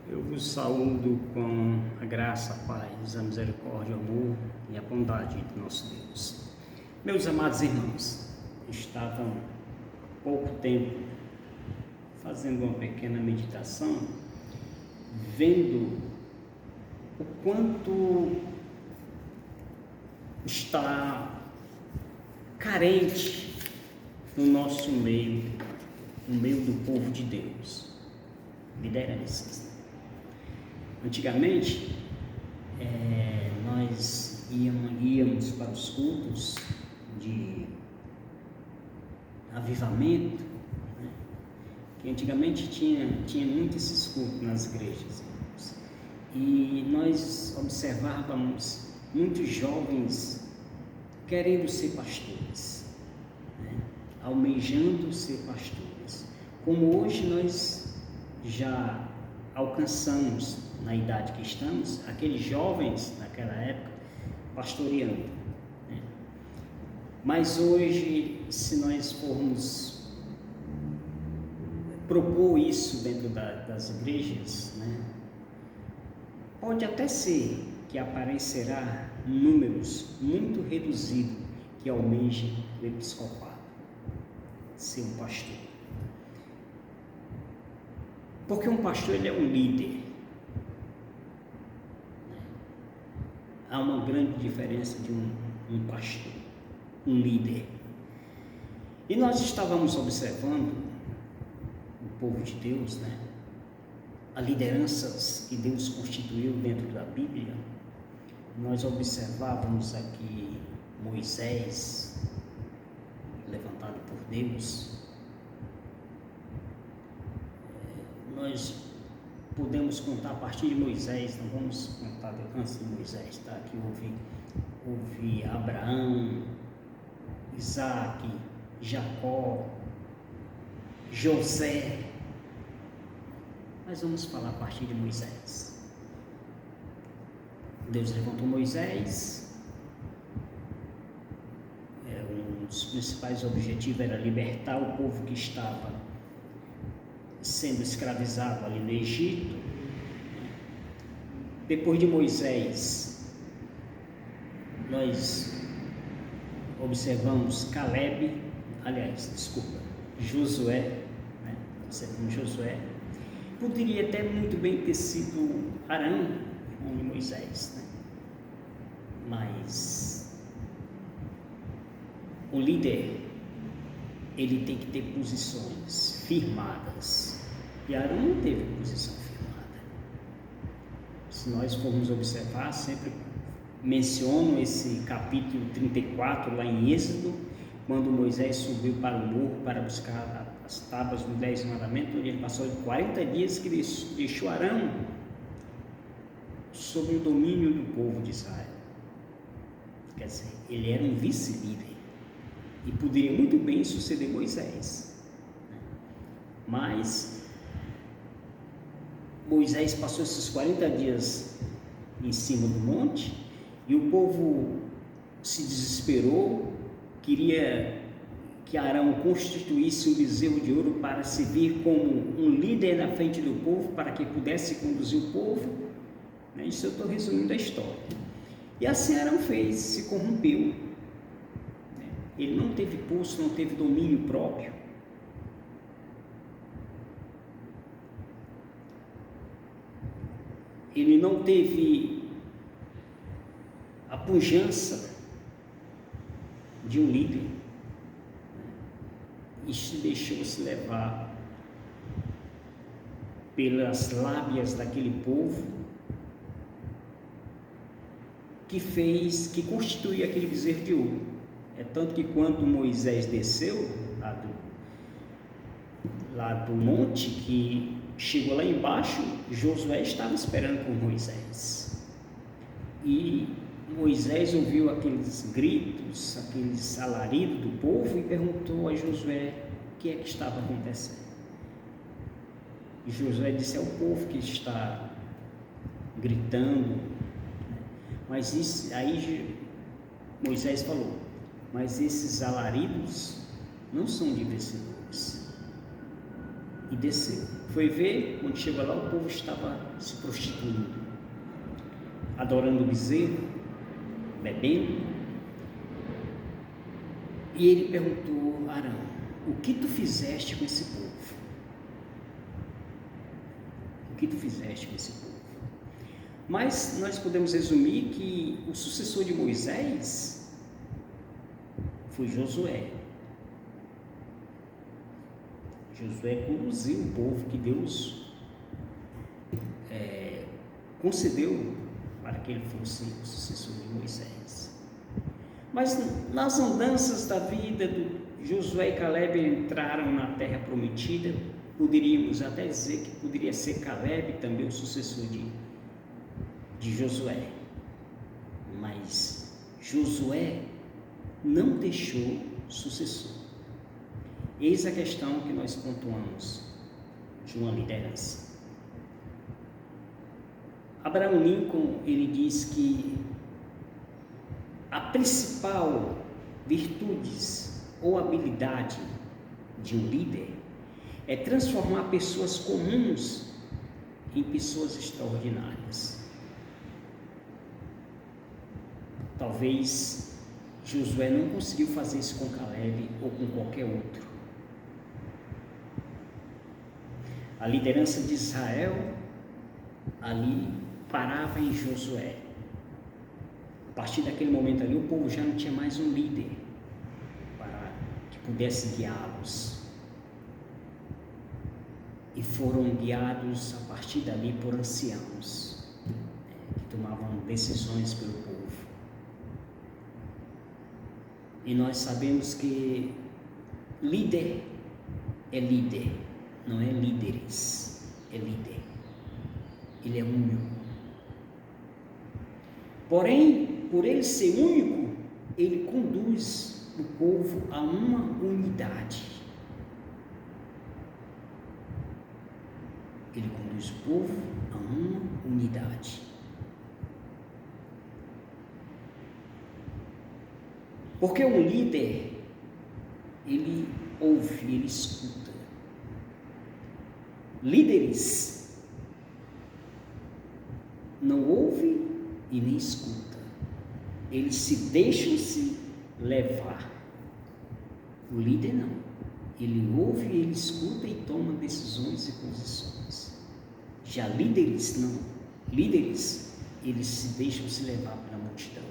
Eu vos saúdo com a graça, a paz, a misericórdia, o amor e a bondade de nosso Deus. Meus amados irmãos, estava há pouco tempo fazendo uma pequena meditação, vendo o quanto está carente no nosso meio, no meio do povo de Deus, lideranças. Antigamente, nós íamos para os cultos de avivamento, né? Que antigamente tinha muito esses cultos nas igrejas, irmãos. E nós observávamos muitos jovens querendo ser pastores, né? Almejando ser pastores. Como hoje nós já alcançamos, na idade que estamos, aqueles jovens naquela época pastoreando, né? Mas hoje, se nós formos propor isso dentro das igrejas, né, pode até ser que aparecerá números muito reduzidos que almejem o episcopado, ser um pastor. Porque um pastor, ele é um líder. Há uma grande diferença de um pastor, um líder. E nós estávamos observando o povo de Deus, né? As lideranças que Deus constituiu dentro da Bíblia. Nós observávamos aqui Moisés, levantado por Deus. Nós podemos contar a partir de Moisés, não vamos contar antes de Moisés, tá? Aqui houve Abraão, Isaac, Jacó, José. Mas vamos falar a partir de Moisés. Deus levantou Moisés. Um dos principais objetivos era libertar o povo que estava sendo escravizado ali no Egito. Depois de Moisés, nós observamos Josué, né? Observamos Josué. Poderia até muito bem ter sido Arão, irmão de Moisés, né? Mas o líder, ele tem que ter posições firmadas. E Arão não teve posição firmada. Se nós formos observar, sempre menciono esse capítulo 34 lá em Êxodo, quando Moisés subiu para o morro para buscar as tábuas dos 10 mandamentos, onde ele passou 40 dias que deixou Arão sob o domínio do povo de Israel. Quer dizer, ele era um vice-líder e poderia muito bem suceder Moisés. Mas Moisés passou esses 40 dias em cima do monte e o povo se desesperou, queria que Arão constituísse um bezerro de ouro para servir como um líder na frente do povo, para que pudesse conduzir o povo. Isso eu estou resumindo a história. E assim Arão fez, se corrompeu. Ele não teve posto, não teve domínio próprio. Ele não teve a pujança de um líder, e se deixou-se levar pelas lábias daquele povo que constituía aquele bezerro de ouro. É tanto que quando Moisés desceu lá do monte, que chegou lá embaixo, Josué estava esperando por Moisés. E Moisés ouviu aqueles gritos, aqueles alaridos do povo e perguntou a Josué o que é que estava acontecendo. E Josué disse: é o povo que está gritando. Mas isso, aí Moisés falou: mas esses alaridos não são de vencedores. e desceu. Foi ver, quando chegou lá, o povo estava se prostituindo, adorando o bezerro, bebendo. E ele perguntou a Arão: o que tu fizeste com esse povo? O que tu fizeste com esse povo? Mas nós podemos resumir que o sucessor de Moisés foi Josué. Josué conduziu o povo que Deus concedeu para que ele fosse o sucessor de Moisés. Mas nas andanças da vida, Josué e Caleb entraram na terra prometida. Poderíamos até dizer que poderia ser Caleb também o sucessor de Josué. Mas Josué não deixou sucessor. Eis a questão que nós pontuamos de uma liderança. Abraham Lincoln, ele diz que a principal virtudes ou habilidade de um líder é transformar pessoas comuns em pessoas extraordinárias. Talvez Josué não conseguiu fazer isso com Caleb ou com qualquer outro. A liderança de Israel ali parava em Josué. A partir daquele momento ali, o povo já não tinha mais um líder para que pudesse guiá-los. E foram guiados a partir dali por anciãos, que tomavam decisões pelo povo. E nós sabemos que líder é líder, não é líderes, é líder. Ele é único. Porém, por ele ser único, ele conduz o povo a uma unidade. Ele conduz o povo a uma unidade. Porque um líder, ele ouve, ele escuta. Líderes não ouvem e nem escuta. Eles se deixam-se levar. O líder não. Ele ouve, ele escuta e toma decisões e posições. Já líderes não. Líderes, eles se deixam se levar pela multidão.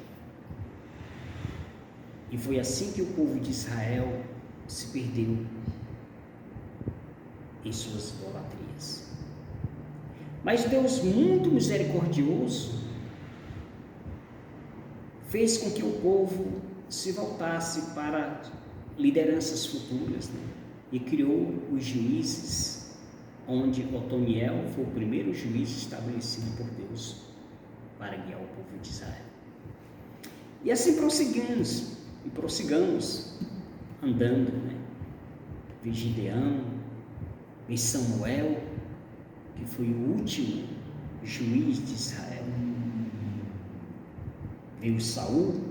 E foi assim que o povo de Israel se perdeu em suas idolatrias. Mas Deus, muito misericordioso, fez com que o povo se voltasse para lideranças futuras, né? E criou os juízes, onde Otoniel foi o primeiro juiz estabelecido por Deus para guiar o povo de Israel. E assim prossigamos andando, né? Vi Gideão, vi Samuel, que foi o último juiz de Israel. Veio Saul,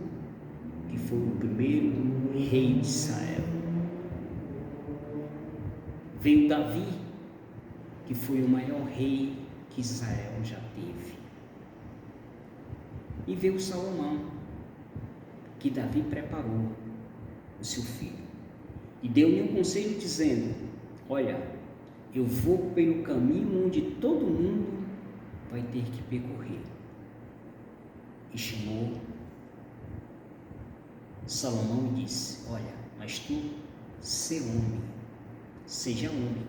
que foi o primeiro rei de Israel. Veio Davi, que foi o maior rei que Israel já teve. E veio Salomão, que Davi preparou o seu filho. E deu-lhe um conselho dizendo: olha, eu vou pelo caminho onde todo mundo vai ter que percorrer. E chamou Salomão e disse: olha, mas tu seja homem,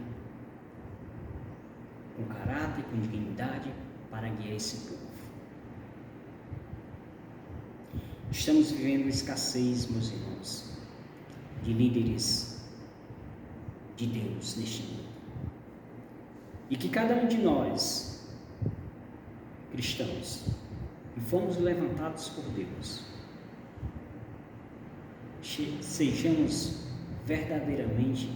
com caráter, com dignidade, para guiar esse povo. Estamos vivendo escassez, meus irmãos, de líderes de Deus neste mundo. E que cada um de nós, cristãos, que fomos levantados por Deus, sejamos verdadeiramente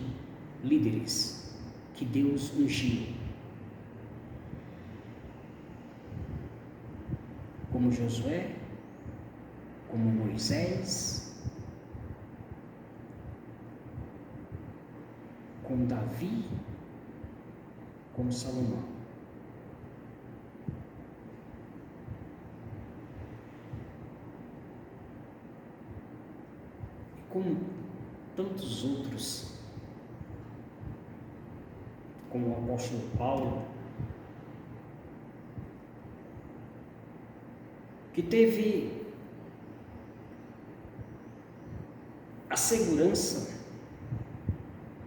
líderes que Deus ungiu, como Josué, como Moisés, como Davi, como Salomão. E como tantos outros, como o apóstolo Paulo, que teve a segurança,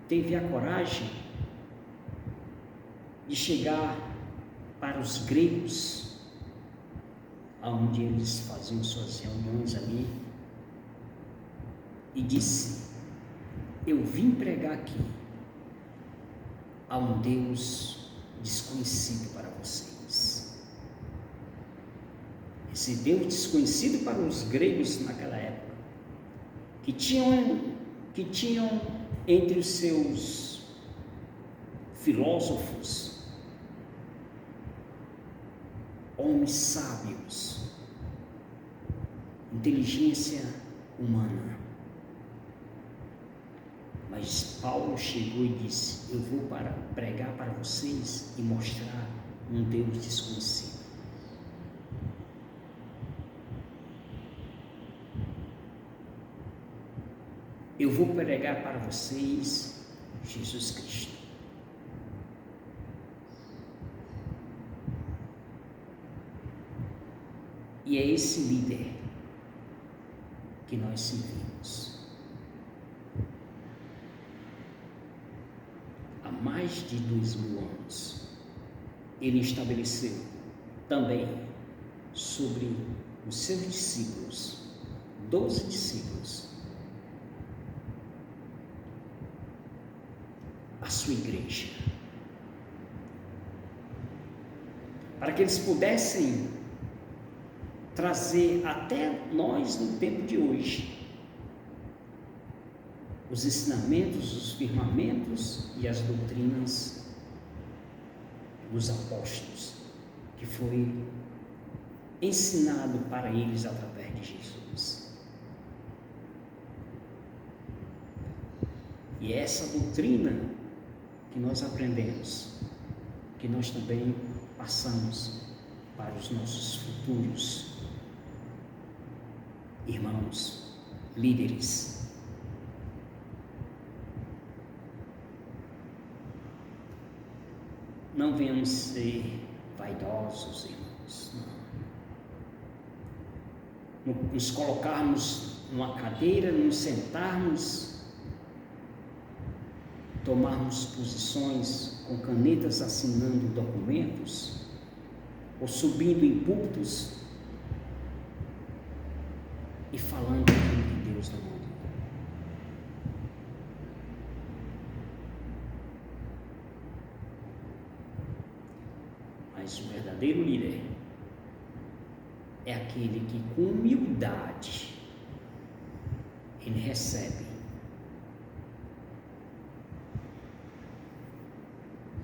teve a coragem de chegar para os gregos, onde eles faziam suas reuniões ali, e disse: eu vim pregar aqui a um Deus desconhecido para vocês. Esse Deus desconhecido para os gregos naquela época, que tinham entre os seus filósofos homens sábios, inteligência humana. Mas Paulo chegou e disse: eu vou pregar para vocês e mostrar um Deus desconhecido. Eu vou pregar para vocês Jesus Cristo. E é esse líder que nós servimos. Há mais de 2000 anos, ele estabeleceu também sobre os seus discípulos, 12 discípulos, a sua igreja, para que eles pudessem trazer até nós no tempo de hoje os ensinamentos, os firmamentos e as doutrinas dos apóstolos, que foi ensinado para eles através de Jesus. E é essa doutrina que nós aprendemos, que nós também passamos para os nossos futuros irmãos, líderes. Não venhamos ser vaidosos, irmãos, não. Nos colocarmos numa cadeira, nos sentarmos, tomarmos posições com canetas assinando documentos, ou subindo em púlpitos e falando aquilo que Deus não mandou. Mas o verdadeiro líder é aquele que com humildade ele recebe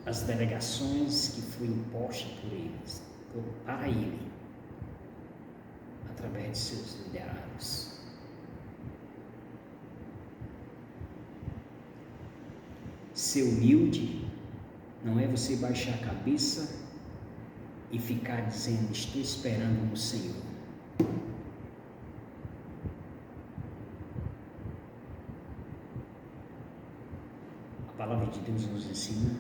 as delegações que foi imposta por eles, para ele, através de seus liderados. Ser humilde não é você baixar a cabeça e ficar dizendo: estou esperando no Senhor. A palavra de Deus nos ensina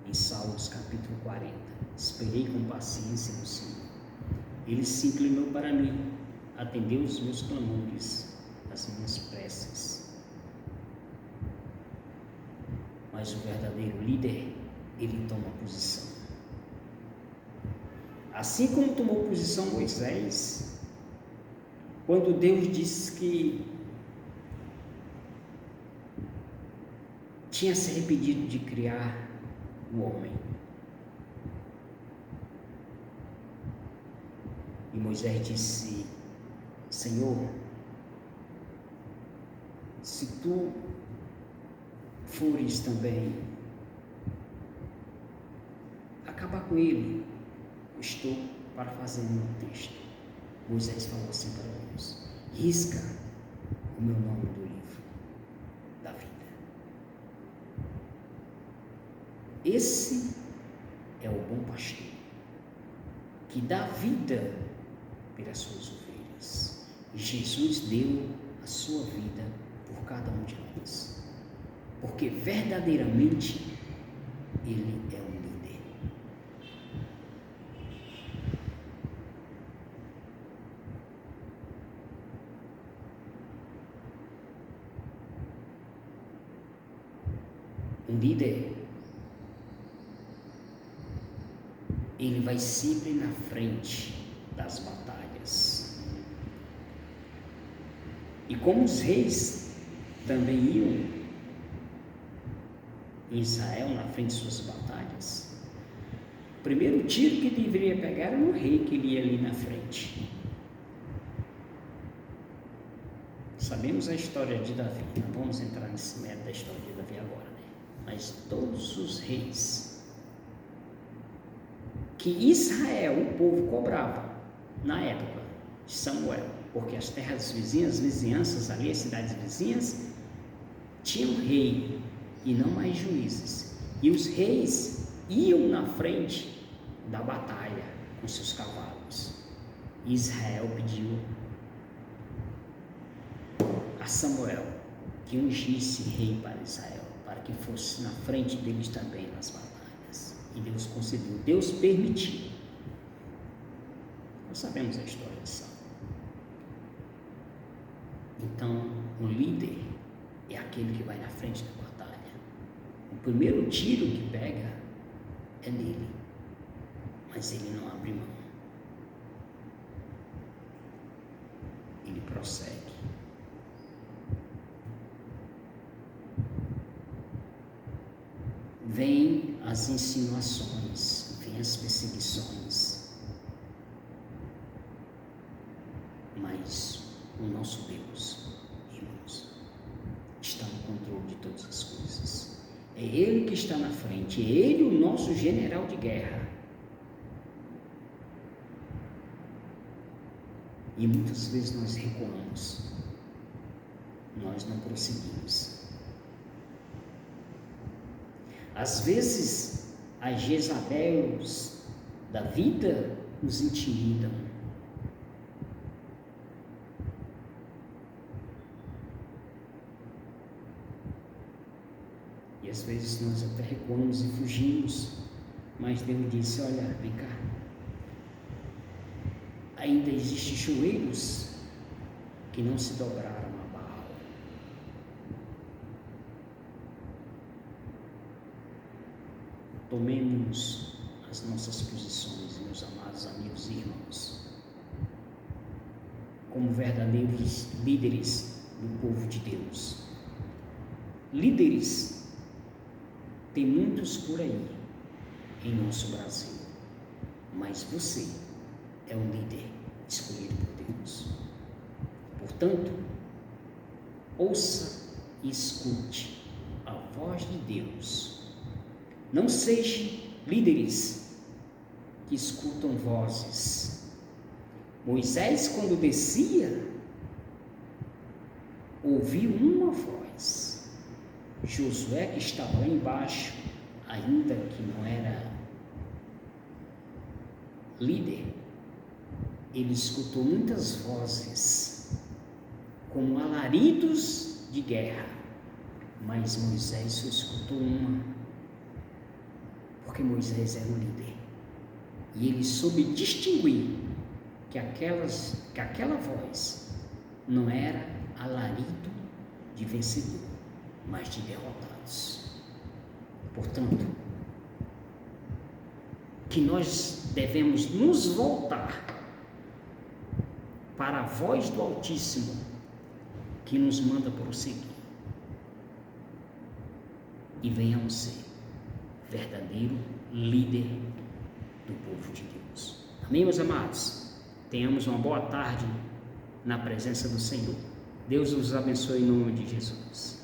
em Salmos capítulo 40: esperei com paciência no Senhor. Ele se inclinou para mim, atendeu os meus clamores, as minhas preces. Mas o verdadeiro líder, ele toma posição. Assim como tomou posição Moisés, quando Deus disse que tinha se arrependido de criar o homem. E Moisés disse: Senhor, se tu fores também acabar com ele, eu estou para fazer um texto. Moisés falou assim para Deus: risca o meu nome do livro da vida. Esse o bom pastor, que dá vida pelas suas ovelhas. E Jesus deu a sua vida por cada um de nós, porque verdadeiramente Ele é um líder. Um líder, ele vai sempre na frente das batalhas. E como os reis também iam em Israel na frente de suas batalhas, o primeiro tiro que deveria pegar era no rei que ele ia ali na frente. Sabemos a história de Davi, não vamos entrar nesse mérito da história de Davi agora, né? Mas todos os reis que Israel, o povo, cobrava na época de Samuel, porque as terras vizinhas, as vizinhanças ali, as cidades vizinhas, tinham rei e não mais juízes. E os reis iam na frente da batalha com seus cavalos. E Israel pediu a Samuel que ungisse rei para Israel, para que fosse na frente deles também nas batalhas. E Deus concedeu, Deus permitiu. Nós sabemos a história de Saul. Então, o líder é aquele que vai na frente da batalha. O primeiro tiro que pega é nele, mas ele não abre mão. Ele prossegue. Vêm as insinuações, vêm as perseguições, mas o nosso Deus, irmãos, está no controle de todas as coisas. É Ele que está na frente, é Ele o nosso general de guerra. E muitas vezes nós recuamos, nós não prosseguimos. Às vezes, as Jezabéis da vida nos intimidam. E às vezes nós até recuamos e fugimos, mas Deus disse, olha, vem cá, ainda existem joelhos que não se dobraram a Baal. Tomemos as nossas posições, meus amados amigos e irmãos, como verdadeiros líderes do povo de Deus. Líderes tem muitos por aí em nosso Brasil, mas você é um líder escolhido por Deus. Portanto, ouça e escute a voz de Deus. Não sejam líderes que escutam vozes. Moisés, quando descia, ouviu uma voz. Josué, que estava lá embaixo, ainda que não era líder, ele escutou muitas vozes, como alaridos de guerra, mas Moisés só escutou uma, porque Moisés era o líder, e ele soube distinguir que aquela voz não era alarido de vencedor, mas de derrotados. Portanto, que nós devemos nos voltar para a voz do Altíssimo, que nos manda prosseguir, e venhamos ser verdadeiro líder do povo de Deus. Amém, meus amados? Tenhamos uma boa tarde na presença do Senhor. Deus os abençoe em nome de Jesus.